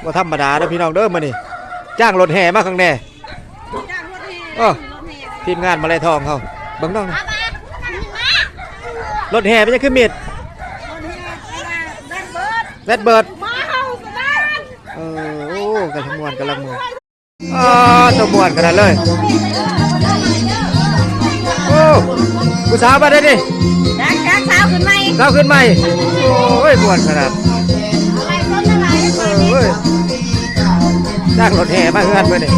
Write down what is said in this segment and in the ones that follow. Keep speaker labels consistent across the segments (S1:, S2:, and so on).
S1: ว่าธรรมดาเด้อพี่น้องเด้อมื้อนี้จ้างรถแห่มาข้างแน่อ้อทีมงานมาลัยทองเขาเบิ่งน้องนะรถแห่เป็นจังคือมิดแรดเบิร์ดโอ้กระชมวนกำลังมือชมวนขนาดเลยโอ้ผู้สาวมาได้ดิ
S2: จักสาวขึ้นไหม
S1: สาวขึ้นใหม่โอ้ยมวนขนาดจ้างรถแห่มาเฮือนเพื่อนนี่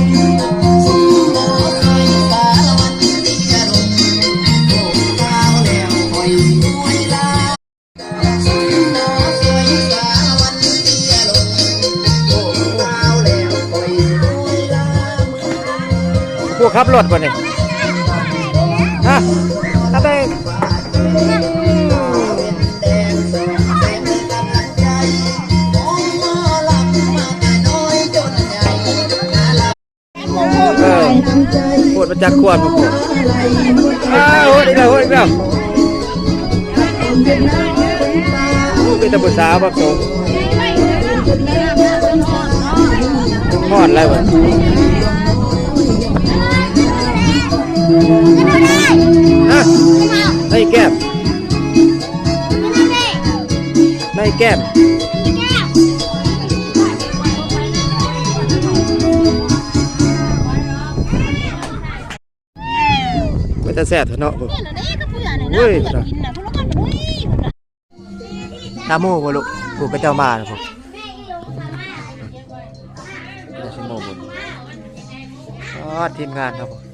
S1: พวกขับรถเพื่อนนี่ฮะตาเต้ปวดมาจากขวดมาปวดโอ้ยอีกแล้วอีกแล้วเป็นตะบุษาบักสงหอดอะไรวะฮะในแก้มในแก้มไม่จะแซ่บเนาะผมเฮ้ยตาโม่บ่ลูกกูก็เจ้ามานะผมทีมงานครับผม